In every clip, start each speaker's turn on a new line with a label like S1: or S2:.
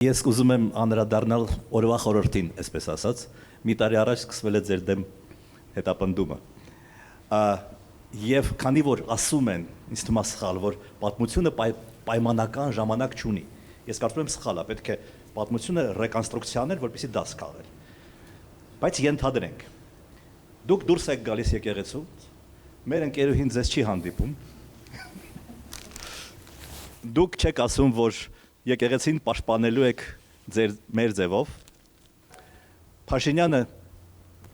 S1: Ես ուզում եմ անդրադառնալ օրվա խորհրդին, այսպես ասած, մի տարի առաջ սկսվել է ձեր դեմ հետապնդումը։ Եվ քանի որ ասում են, ինձ թվում է սխալ, որ պատմությունը պայմանական ժամանակ չունի։ Ես կարծում եմ սխալ է, պետք է պատմությունը ռեկոնստրուկցիաներ, որպեսզի դաս քաղել։ Բայց ենթադրենք, դուք դուրս եք գալիս եկեղեցու, մեր ընկերուհին ձեզ չի հանդիպում։ Դուք չեք ասում, որ եկեղեցին պաշտպանելու եք մեր ձևով։ Փաշինյանը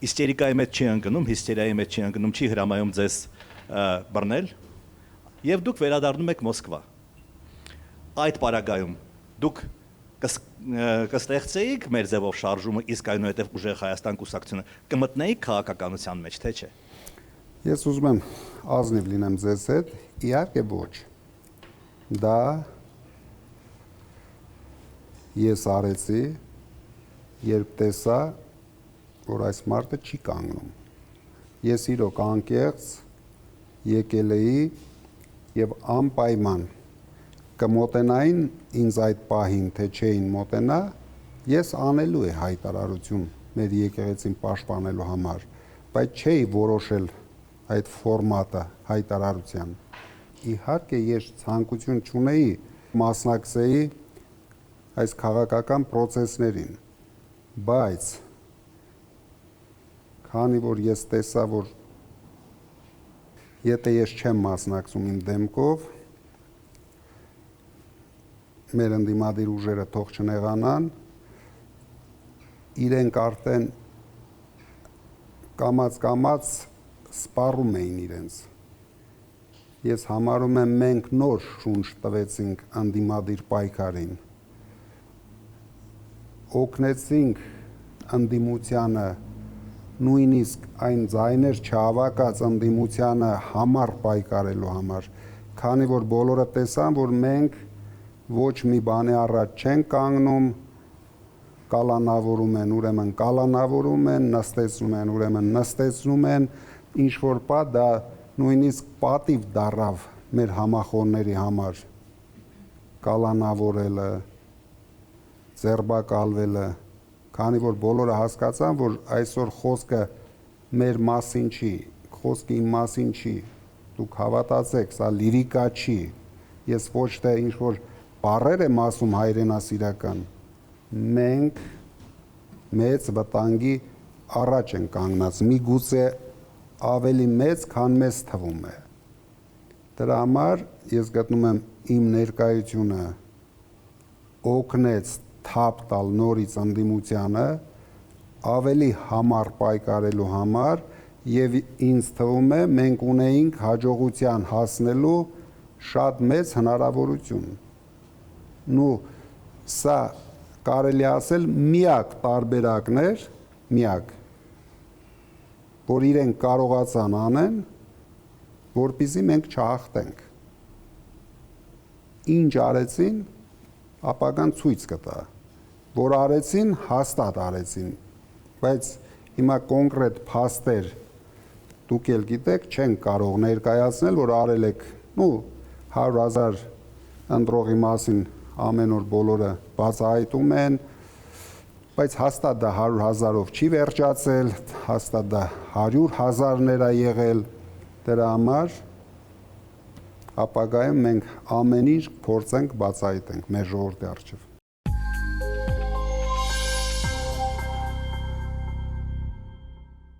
S1: հիստերիկայի մեջ չի ընկնում, հիստերիայի մեջ չի ընկնում, չի հրամայում ձեզ բռնել, եւ դուք վերադառնում եք Մոսկվա։ Այդ պարագայում դուք կստեղծեիք մեր ձևով շարժումը, իսկ այնուհետև ուժեղ Հայաստան կուսակցությունը կմտնեիք քաղաքականության մեջ, թե չէ։
S2: Ես ուզում եմ ազնիվ լինեմ ձեզ հետ, իհարկե ոչ։ Դա ես արեցի, երբ տեսա, որ այս մարդը չի կանգնում։ Ես իրոք անկեղծ եկել էի եւ անպայման կմոտենային ինձ այդ պահին, թե չէին մոտենա, ես անելու է հայտարարություն մեր եկեղեցին պաշտպանելու համար, բայց չէի որոշել այդ ֆորմատը հայտարարության։ Իհարկե ես ցանկություն չունեի մասնակցեի այս քաղաքական process-ներին, բայց քանի որ ես տեսա, որ եթե ես չեմ մասնակցում իմ դեմքով, մեր ընդդիմադիր ուժերը թող չնեղանան, իրենք արդեն կամաց սպառում էին իրենց։ Ես համարում եմ մենք նոր շունչ տվեցինք ընդդիմադիր պայքարին, օգնեցինք ընդդիմությանը, նույնիսկ այն ձայներ չհավաքած ընդդիմությանը համար պայքարելու համար, քանի որ բոլորը տեսան, որ մենք ոչ մի բանի առաջ չենք կանգնում, կալանավորում են, ուրեմն կալանավորում են, նստեցնում են, ուրեմն նստեցնում են, ինչ որ պա դա նույնիսկ պատիվ դառավ մեր համախոհների համար, կալանավորելը, ձերբակալվելը, քանի որ բոլորը հասկացան, որ այսօր խոսքը մեր մասին չի, խոսքը իմ մասին չի, դուք հավատացեք, սա լիրիկա չի, ես ոչ թե ինչ որ բառեր եմ ասում հայրենասիրական, մենք մեծ վտանգի առաջ են կանգնած, միգուցե ավելի մեծ, քան մեզ թվում է։ Դրա համար ես գտնում եմ իմ ներկայությունը օգնեց թափ տալ նորից ընդդիմությանը ավելի համար պայքարելու համար եւ ինձ թվում է մենք ունեինք հաջողության հասնելու շատ մեծ հնարավորություն։ Նու սա կարելի ասել միակ տարբերակն էր, միակ, որ իրենք կարողացան անեն, որպեսզի մենք չհաղթենք։ Ինչ արեցին, ապագան ցույց կտա, որ արեցին, հաստատ արեցին, բայց հիմա կոնկրետ փաստեր դուք էլ գիտեք, չեն կարող ներկայացնել, որ արել եք, 100,000 ընտրողի մասին ամեն օր բոլորը բացահայտում են, բայց հաստատ դա 100,000-ով չի վերջացել, հաստատ դա 100,000-ներ է եղել, դրա համար ապագայում մենք ամեն ինչ փորձենք բացահայտենք մեր ժողովրդի առջև։